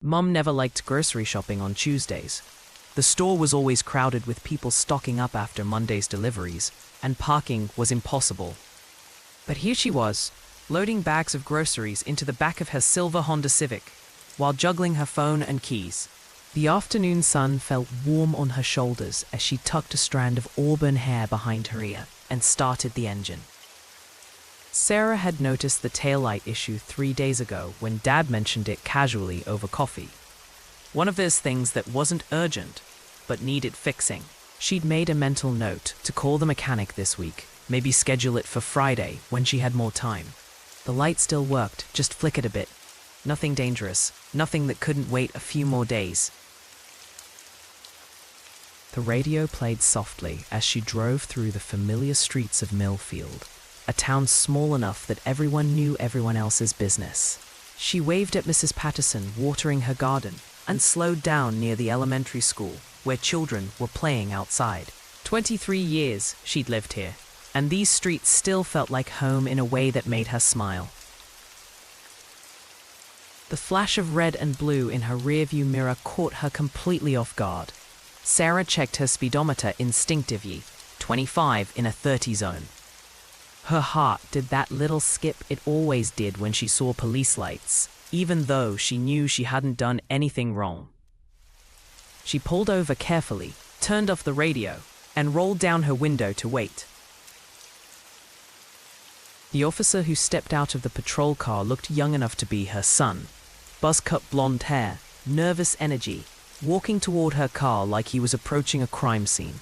Mum never liked grocery shopping on Tuesdays. The store was always crowded with people stocking up after Monday's deliveries, and parking was impossible. But here she was, loading bags of groceries into the back of her silver Honda Civic, while juggling her phone and keys. The afternoon sun felt warm on her shoulders as she tucked a strand of auburn hair behind her ear and started the engine. Sarah had noticed the taillight issue 3 days ago when Dad mentioned it casually over coffee. One of those things that wasn't urgent, but needed fixing. She'd made a mental note to call the mechanic this week, maybe schedule it for Friday when she had more time. The light still worked, just flickered a bit. Nothing dangerous, nothing that couldn't wait a few more days. The radio played softly as she drove through the familiar streets of Millfield, a town small enough that everyone knew everyone else's business. She waved at Mrs. Patterson watering her garden and slowed down near the elementary school where children were playing outside. 23 years she'd lived here, and these streets still felt like home in a way that made her smile. The flash of red and blue in her rearview mirror caught her completely off guard. Sarah checked her speedometer instinctively, 25 in a 30 zone. Her heart did that little skip it always did when she saw police lights, even though she knew she hadn't done anything wrong. She pulled over carefully, turned off the radio, and rolled down her window to wait. The officer who stepped out of the patrol car looked young enough to be her son. Buzz-cut blonde hair, nervous energy, walking toward her car like he was approaching a crime scene.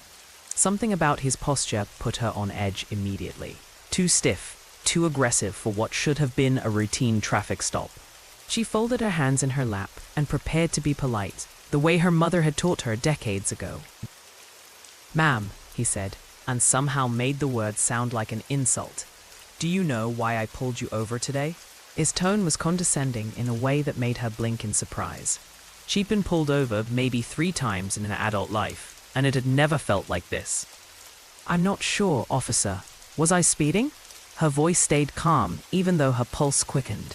Something about his posture put her on edge immediately. Too stiff, too aggressive for what should have been a routine traffic stop. She folded her hands in her lap and prepared to be polite, the way her mother had taught her decades ago. "Ma'am," he said, and somehow made the word sound like an insult. "Do you know why I pulled you over today?" His tone was condescending in a way that made her blink in surprise. She'd been pulled over maybe 3 times in an adult life, and it had never felt like this. "I'm not sure, officer. Was I speeding?" Her voice stayed calm, even though her pulse quickened.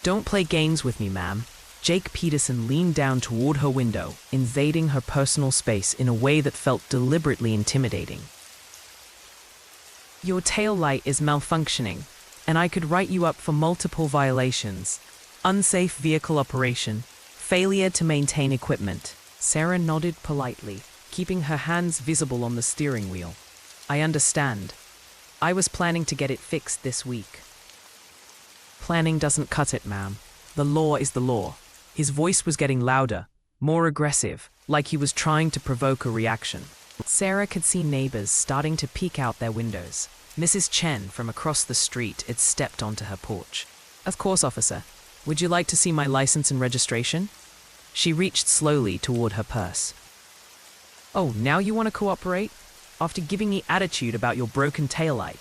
"Don't play games with me, ma'am." Jake Peterson leaned down toward her window, invading her personal space in a way that felt deliberately intimidating. "Your tail light is malfunctioning, and I could write you up for multiple violations. Unsafe vehicle operation, failure to maintain equipment." Sarah nodded politely, keeping her hands visible on the steering wheel. "I understand. I was planning to get it fixed this week." "Planning doesn't cut it, ma'am. The law is the law." His voice was getting louder, more aggressive, like he was trying to provoke a reaction. Sarah could see neighbors starting to peek out their windows. Mrs. Chen from across the street had stepped onto her porch. "Of course, officer. Would you like to see my license and registration?" She reached slowly toward her purse. "Oh, now you want to cooperate? After giving me attitude about your broken taillight?"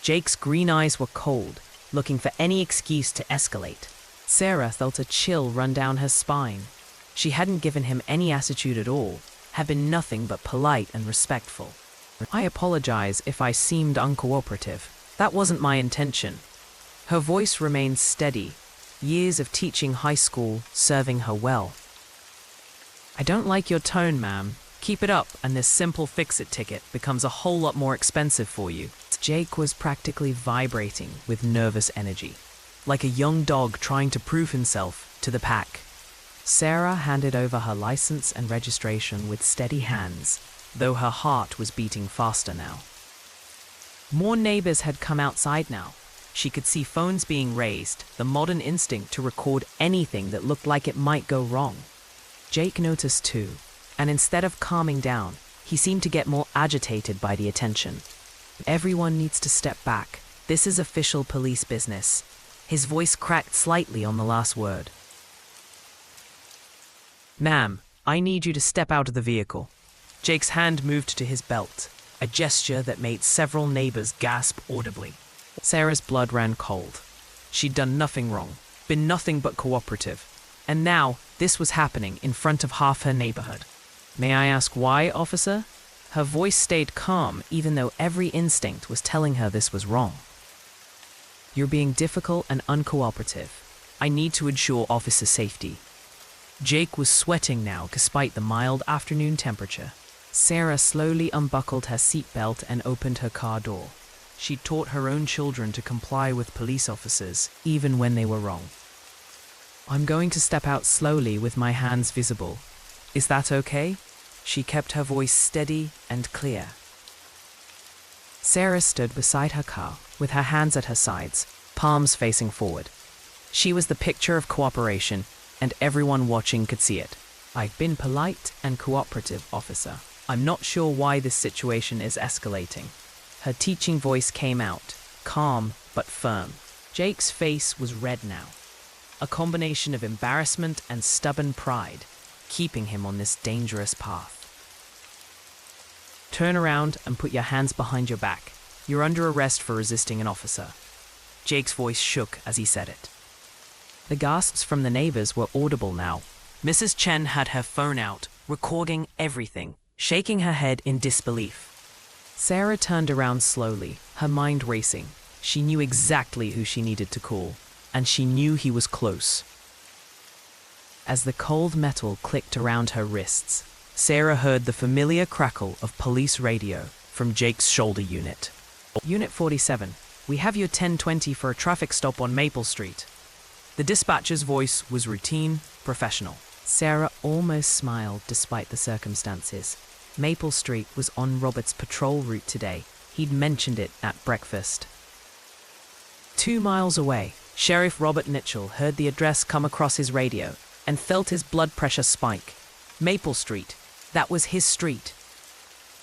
Jake's green eyes were cold, looking for any excuse to escalate. Sarah felt a chill run down her spine. She hadn't given him any attitude at all, had been nothing but polite and respectful. "I apologize if I seemed uncooperative. That wasn't my intention." Her voice remained steady, years of teaching high school serving her well. "I don't like your tone, ma'am. Keep it up, and this simple fix-it ticket becomes a whole lot more expensive for you." Jake was practically vibrating with nervous energy, like a young dog trying to prove himself to the pack. Sarah handed over her license and registration with steady hands, though her heart was beating faster now. More neighbors had come outside now. She could see phones being raised, the modern instinct to record anything that looked like it might go wrong. Jake noticed too, and instead of calming down, he seemed to get more agitated by the attention. "Everyone needs to step back. This is official police business." His voice cracked slightly on the last word. "Ma'am, I need you to step out of the vehicle." Jake's hand moved to his belt, a gesture that made several neighbors gasp audibly. Sarah's blood ran cold. She'd done nothing wrong, been nothing but cooperative, and now this was happening in front of half her neighborhood. "May I ask why, officer?" Her voice stayed calm even though every instinct was telling her this was wrong. "You're being difficult and uncooperative. I need to ensure officer safety. Jake was sweating now despite the mild afternoon temperature. Sarah slowly unbuckled her seatbelt and opened her car door. She'd taught her own children to comply with police officers, even when they were wrong. I'm going to step out slowly with my hands visible. Is that okay? She kept her voice steady and clear. Sarah stood beside her car, with her hands at her sides, palms facing forward. She was the picture of cooperation, and everyone watching could see it. I've been polite and cooperative, officer. I'm not sure why this situation is escalating. Her teaching voice came out, calm but firm. Jake's face was red now, a combination of embarrassment and stubborn pride, keeping him on this dangerous path. Turn around and put your hands behind your back. You're under arrest for resisting an officer. Jake's voice shook as he said it. The gasps from the neighbors were audible now. Mrs. Chen had her phone out, recording everything, shaking her head in disbelief. Sarah turned around slowly, her mind racing. She knew exactly who she needed to call, and she knew he was close. As the cold metal clicked around her wrists, Sarah heard the familiar crackle of police radio from Jake's shoulder unit. Unit 47, we have your 1020 for a traffic stop on Maple Street. The dispatcher's voice was routine, professional. Sarah almost smiled despite the circumstances. Maple Street was on Robert's patrol route today. He'd mentioned it at breakfast. 2 miles away, Sheriff Robert Mitchell heard the address come across his radio and felt his blood pressure spike. Maple Street, that was his street.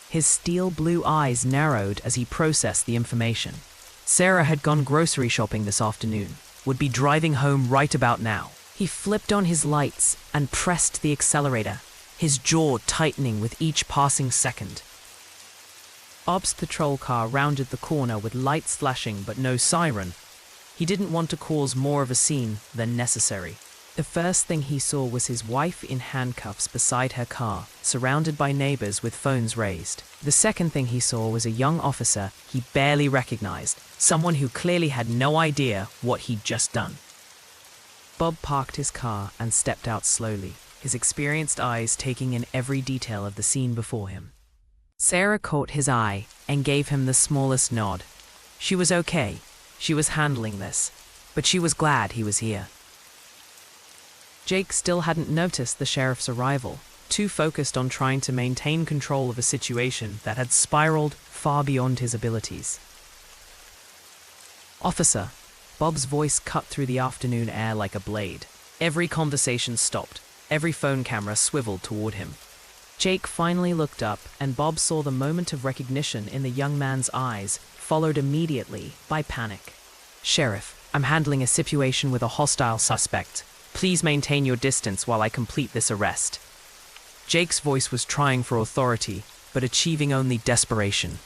His steel blue eyes narrowed as he processed the information. Sarah had gone grocery shopping this afternoon, would be driving home right about now. He flipped on his lights and pressed the accelerator, his jaw tightening with each passing second. Bob's patrol car rounded the corner with lights flashing but no siren. He didn't want to cause more of a scene than necessary. The first thing he saw was his wife in handcuffs beside her car, surrounded by neighbors with phones raised. The second thing he saw was a young officer he barely recognized, someone who clearly had no idea what he'd just done. Bob parked his car and stepped out slowly, his experienced eyes taking in every detail of the scene before him. Sarah caught his eye and gave him the smallest nod. She was okay. She was handling this, but she was glad he was here. Jake still hadn't noticed the sheriff's arrival, too focused on trying to maintain control of a situation that had spiraled far beyond his abilities. Officer, Bob's voice cut through the afternoon air like a blade. Every conversation stopped. Every phone camera swiveled toward him. Jake finally looked up, and Bob saw the moment of recognition in the young man's eyes, followed immediately by panic. Sheriff, I'm handling a situation with a hostile suspect. Please maintain your distance while I complete this arrest. Jake's voice was trying for authority, but achieving only desperation.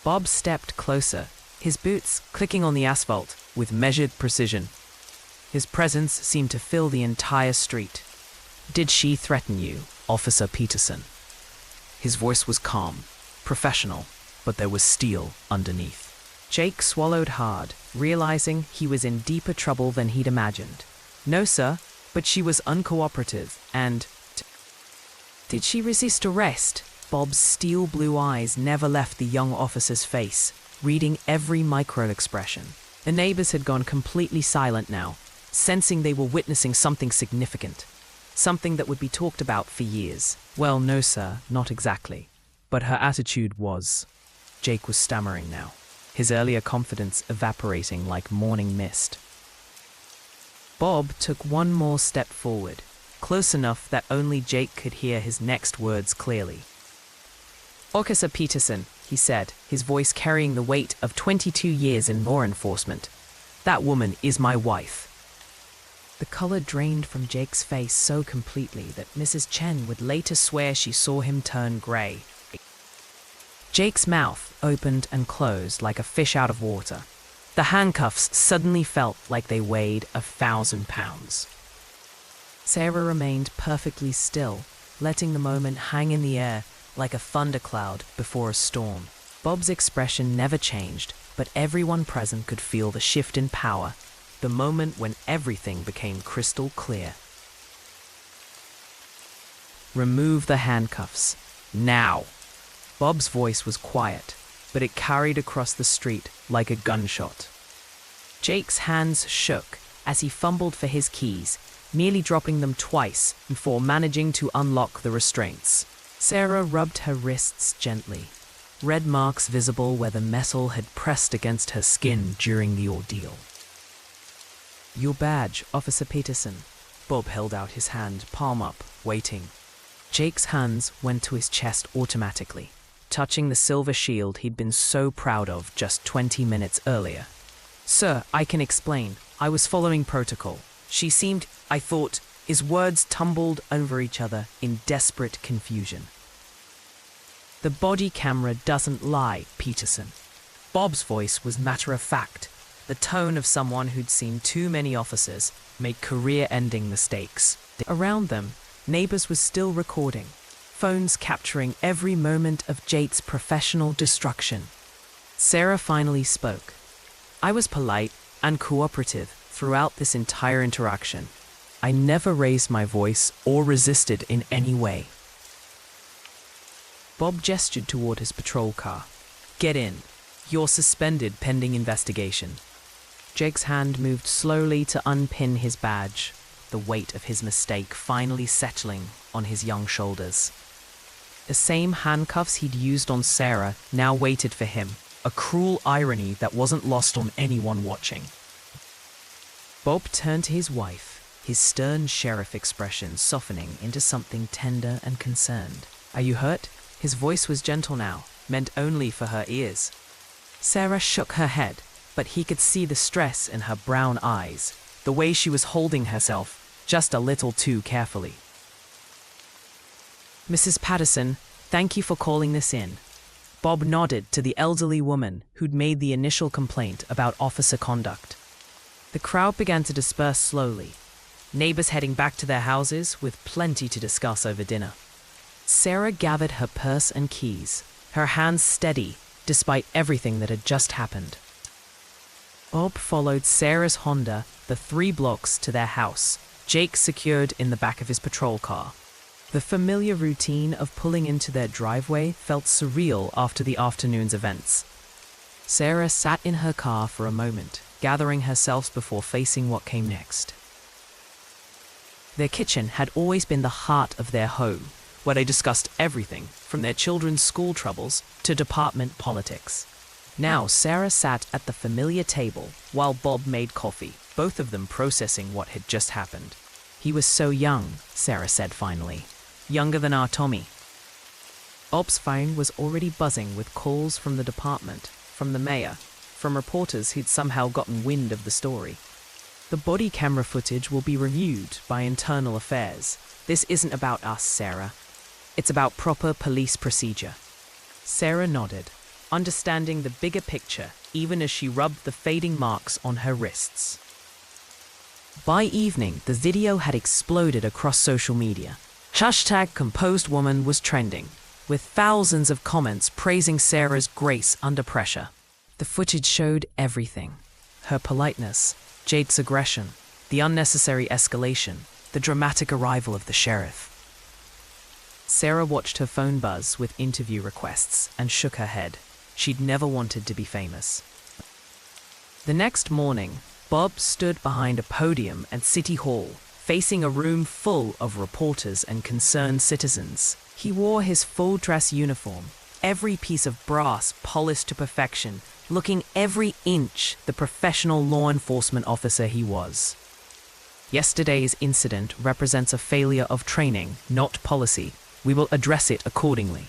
Bob stepped closer, his boots clicking on the asphalt with measured precision. His presence seemed to fill the entire street. Did she threaten you, Officer Peterson? His voice was calm, professional, but there was steel underneath. Jake swallowed hard, realizing he was in deeper trouble than he'd imagined. No, sir, but she was uncooperative, and... Did she resist arrest? Bob's steel blue eyes never left the young officer's face, reading every micro-expression. The neighbors had gone completely silent now, sensing they were witnessing something significant. Something that would be talked about for years. Well, no, sir, not exactly. But her attitude was... Jake was stammering now, his earlier confidence evaporating like morning mist. Bob took one more step forward, close enough that only Jake could hear his next words clearly. Officer Peterson, he said, his voice carrying the weight of 22 years in law enforcement. That woman is my wife. The color drained from Jake's face so completely that Mrs. Chen would later swear she saw him turn gray. Jake's mouth opened and closed like a fish out of water. The handcuffs suddenly felt like they weighed 1,000 pounds. Sarah remained perfectly still, letting the moment hang in the air like a thundercloud before a storm. Bob's expression never changed, but everyone present could feel the shift in power. the moment when everything became crystal clear. "Remove the handcuffs. Now." Bob's voice was quiet, but it carried across the street like a gunshot. Jake's hands shook as he fumbled for his keys, nearly dropping them twice before managing to unlock the restraints. Sarah rubbed her wrists gently, red marks visible where the metal had pressed against her skin during the ordeal. "Your badge, Officer Peterson." Bob held out his hand, palm up, waiting. Jake's hands went to his chest automatically, touching the silver shield he'd been so proud of just 20 minutes earlier. "Sir, I can explain. I was following protocol." She seemed, I thought, his words tumbled over each other in desperate confusion. "The body camera doesn't lie, Peterson." Bob's voice was matter-of-fact, the tone of someone who'd seen too many officers make career-ending mistakes. Around them, neighbors were still recording, phones capturing every moment of Jake's professional destruction. Sarah finally spoke. "I was polite and cooperative throughout this entire interaction. I never raised my voice or resisted in any way." Bob gestured toward his patrol car. "Get in. You're suspended pending investigation." Jake's hand moved slowly to unpin his badge, the weight of his mistake finally settling on his young shoulders. The same handcuffs he'd used on Sarah now waited for him, a cruel irony that wasn't lost on anyone watching. Bob turned to his wife, his stern sheriff expression softening into something tender and concerned. "Are you hurt?" His voice was gentle now, meant only for her ears. Sarah shook her head, but he could see the stress in her brown eyes, the way she was holding herself just a little too carefully. "Mrs. Patterson, thank you for calling this in." Bob nodded to the elderly woman who'd made the initial complaint about officer conduct. The crowd began to disperse slowly, neighbors heading back to their houses with plenty to discuss over dinner. Sarah gathered her purse and keys, her hands steady despite everything that had just happened. Bob followed Sarah's Honda the 3 blocks to their house, Jake secured in the back of his patrol car. The familiar routine of pulling into their driveway felt surreal after the afternoon's events. Sarah sat in her car for a moment, gathering herself before facing what came next. Their kitchen had always been the heart of their home, where they discussed everything from their children's school troubles to department politics. Now Sarah sat at the familiar table while Bob made coffee, both of them processing what had just happened. "He was so young," Sarah said finally. "Younger than our Tommy." Bob's phone was already buzzing with calls from the department, from the mayor, from reporters who'd somehow gotten wind of the story. "The body camera footage will be reviewed by Internal Affairs. This isn't about us, Sarah. It's about proper police procedure." Sarah nodded, understanding the bigger picture even as she rubbed the fading marks on her wrists. By evening, the video had exploded across social media. #ComposedWoman was trending, with thousands of comments praising Sarah's grace under pressure. The footage showed everything: her politeness, Jake's aggression, the unnecessary escalation, the dramatic arrival of the sheriff. Sarah watched her phone buzz with interview requests and shook her head. She'd never wanted to be famous. The next morning, Bob stood behind a podium at City Hall, facing a room full of reporters and concerned citizens. He wore his full-dress uniform, every piece of brass polished to perfection, looking every inch the professional law enforcement officer he was. Yesterday's incident represents a failure of training, not policy. We will address it accordingly.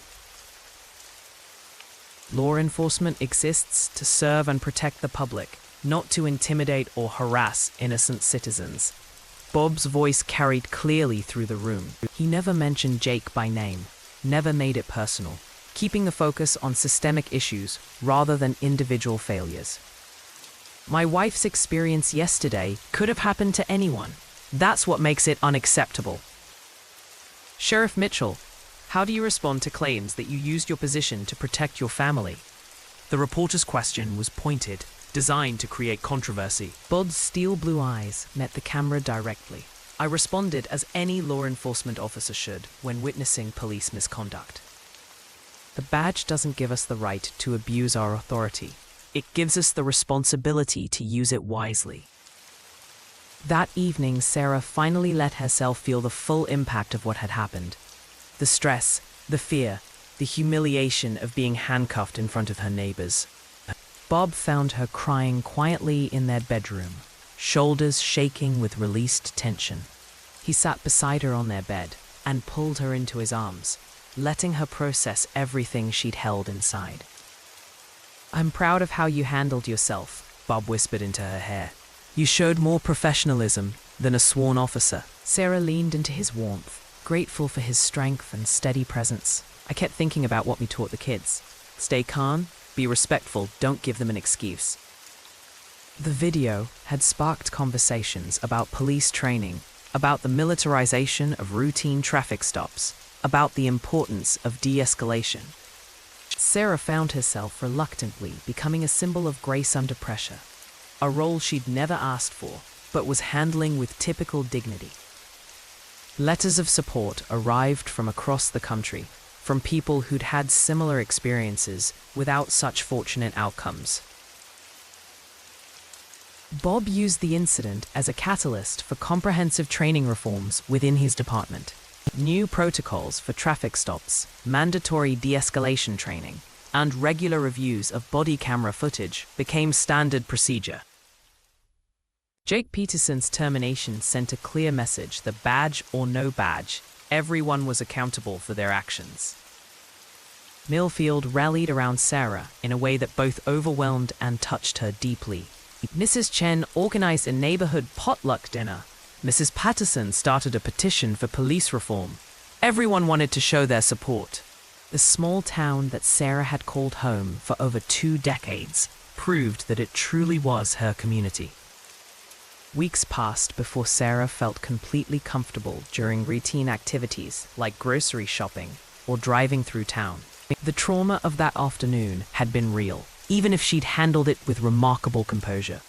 Law enforcement exists to serve and protect the public, not to intimidate or harass innocent citizens. Bob's voice carried clearly through the room. He never mentioned Jake by name, never made it personal, keeping the focus on systemic issues rather than individual failures. "My wife's experience yesterday could have happened to anyone. That's what makes it unacceptable." "Sheriff Mitchell, how do you respond to claims that you used your position to protect your family?" The reporter's question was pointed, designed to create controversy. Bob's steel blue eyes met the camera directly. I responded as any law enforcement officer should when witnessing police misconduct. The badge doesn't give us the right to abuse our authority. It gives us the responsibility to use it wisely. That evening, Sarah finally let herself feel the full impact of what had happened. The stress, the fear, the humiliation of being handcuffed in front of her neighbors. Bob found her crying quietly in their bedroom, shoulders shaking with released tension. He sat beside her on their bed and pulled her into his arms, letting her process everything she'd held inside. "I'm proud of how you handled yourself," Bob whispered into her hair. "You showed more professionalism than a sworn officer." Sarah leaned into his warmth, grateful for his strength and steady presence. "I kept thinking about what we taught the kids. Stay calm, be respectful, don't give them an excuse." The video had sparked conversations about police training, about the militarization of routine traffic stops, about the importance of de-escalation. Sarah found herself reluctantly becoming a symbol of grace under pressure, a role she'd never asked for, but was handling with typical dignity. Letters of support arrived from across the country, from people who'd had similar experiences without such fortunate outcomes. Bob used the incident as a catalyst for comprehensive training reforms within his department. New protocols for traffic stops, mandatory de-escalation training, and regular reviews of body camera footage became standard procedure. Jake Peterson's termination sent a clear message that badge or no badge, everyone was accountable for their actions. Millfield rallied around Sarah in a way that both overwhelmed and touched her deeply. Mrs. Chen organized a neighborhood potluck dinner. Mrs. Patterson started a petition for police reform. Everyone wanted to show their support. The small town that Sarah had called home for over 2 decades proved that it truly was her community. Weeks passed before Sarah felt completely comfortable during routine activities like grocery shopping or driving through town. The trauma of that afternoon had been real, even if she'd handled it with remarkable composure.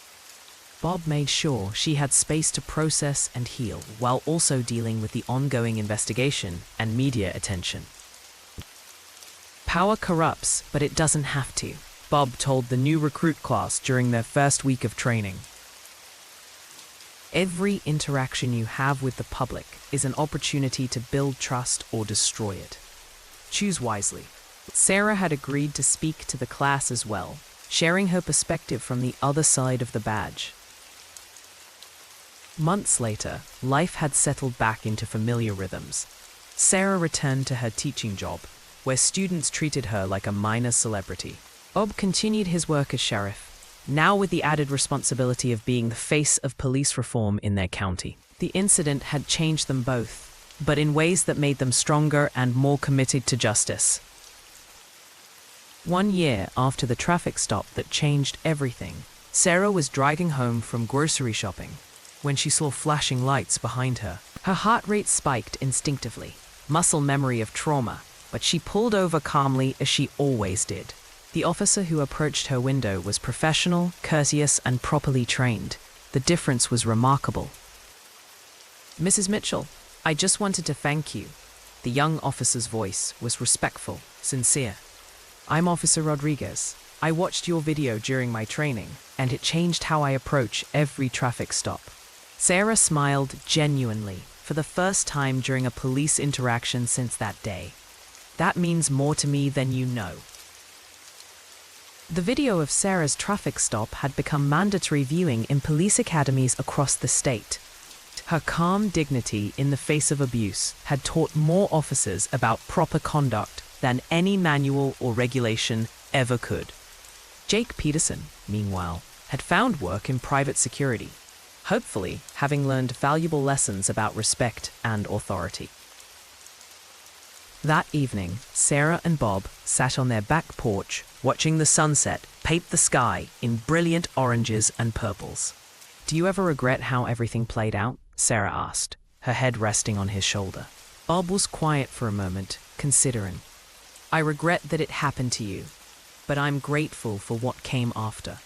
Bob made sure she had space to process and heal while also dealing with the ongoing investigation and media attention. "Power corrupts, but it doesn't have to," Bob told the new recruit class during their first week of training. "Every interaction you have with the public is an opportunity to build trust or destroy it. Choose wisely." Sarah had agreed to speak to the class as well, sharing her perspective from the other side of the badge. Months later, life had settled back into familiar rhythms. Sarah returned to her teaching job, where students treated her like a minor celebrity. Bob continued his work as sheriff, now with the added responsibility of being the face of police reform in their county. The incident had changed them both, but in ways that made them stronger and more committed to justice. 1 year after the traffic stop that changed everything, Sarah was driving home from grocery shopping when she saw flashing lights behind her. Her heart rate spiked instinctively, muscle memory of trauma, but she pulled over calmly as she always did. The officer who approached her window was professional, courteous, and properly trained. The difference was remarkable. "Mrs. Mitchell, I just wanted to thank you." The young officer's voice was respectful, sincere. "I'm Officer Rodriguez. I watched your video during my training, and it changed how I approach every traffic stop." Sarah smiled genuinely for the first time during a police interaction since that day. "That means more to me than you know." The video of Sarah's traffic stop had become mandatory viewing in police academies across the state. Her calm dignity in the face of abuse had taught more officers about proper conduct than any manual or regulation ever could. Jake Peterson, meanwhile, had found work in private security, hopefully having learned valuable lessons about respect and authority. That evening, Sarah and Bob sat on their back porch, watching the sunset paint the sky in brilliant oranges and purples. "Do you ever regret how everything played out?" Sarah asked, her head resting on his shoulder. Bob was quiet for a moment, considering. "I regret that it happened to you, but I'm grateful for what came after."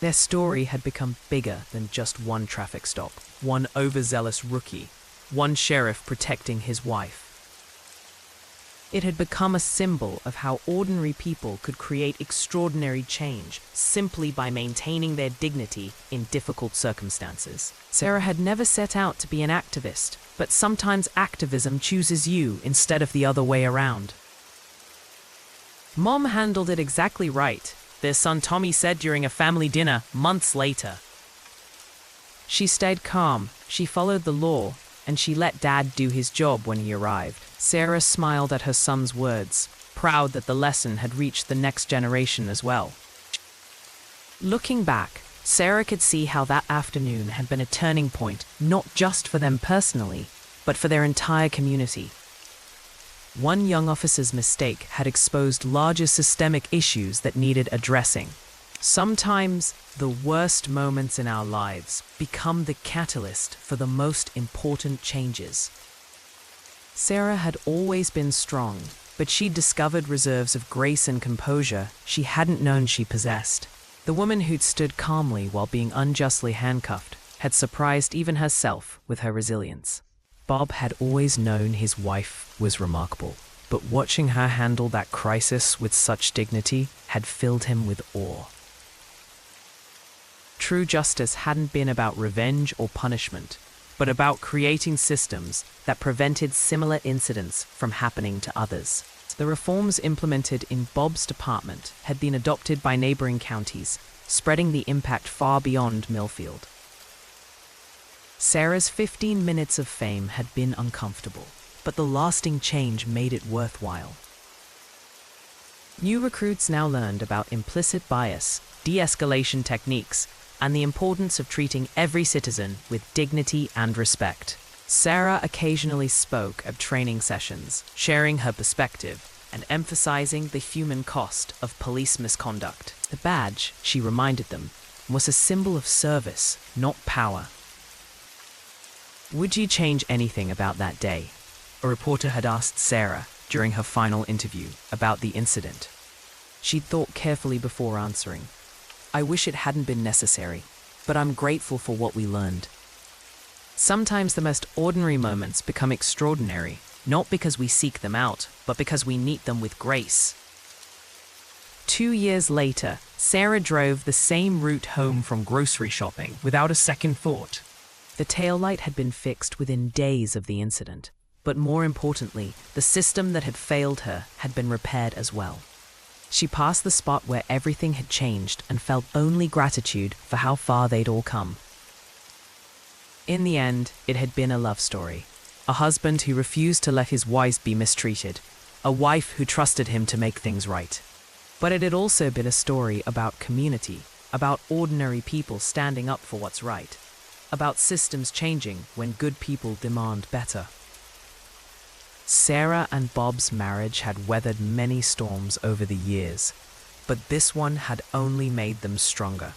Their story had become bigger than just one traffic stop, one overzealous rookie, one sheriff protecting his wife. It had become a symbol of how ordinary people could create extraordinary change simply by maintaining their dignity in difficult circumstances. Sarah had never set out to be an activist, but sometimes activism chooses you instead of the other way around. Mom handled it exactly right, their son Tommy said during a family dinner months later. She stayed calm, she followed the law, and she let Dad do his job when he arrived. Sarah smiled at her son's words, proud that the lesson had reached the next generation as well. Looking back, Sarah could see how that afternoon had been a turning point, not just for them personally, but for their entire community. One young officer's mistake had exposed larger systemic issues that needed addressing. Sometimes, the worst moments in our lives become the catalyst for the most important changes. Sarah had always been strong, but she'd discovered reserves of grace and composure she hadn't known she possessed. The woman who'd stood calmly while being unjustly handcuffed had surprised even herself with her resilience. Bob had always known his wife was remarkable, but watching her handle that crisis with such dignity had filled him with awe. True justice hadn't been about revenge or punishment, but about creating systems that prevented similar incidents from happening to others. The reforms implemented in Bob's department had been adopted by neighboring counties, spreading the impact far beyond Millfield. Sarah's 15 minutes of fame had been uncomfortable, but the lasting change made it worthwhile. New recruits now learned about implicit bias, de-escalation techniques, and the importance of treating every citizen with dignity and respect. Sarah occasionally spoke at training sessions, sharing her perspective and emphasizing the human cost of police misconduct. The badge, she reminded them, was a symbol of service, not power. "Would you change anything about that day?" a reporter had asked Sarah during her final interview about the incident. She'd thought carefully before answering. "I wish it hadn't been necessary, but I'm grateful for what we learned." Sometimes the most ordinary moments become extraordinary, not because we seek them out, but because we meet them with grace. 2 years later, Sarah drove the same route home from grocery shopping without a second thought. The taillight had been fixed within days of the incident, but more importantly, the system that had failed her had been repaired as well. She passed the spot where everything had changed and felt only gratitude for how far they'd all come. In the end, it had been a love story. A husband who refused to let his wife be mistreated. A wife who trusted him to make things right. But it had also been a story about community, about ordinary people standing up for what's right, about systems changing when good people demand better. Sarah and Bob's marriage had weathered many storms over the years, but this one had only made them stronger.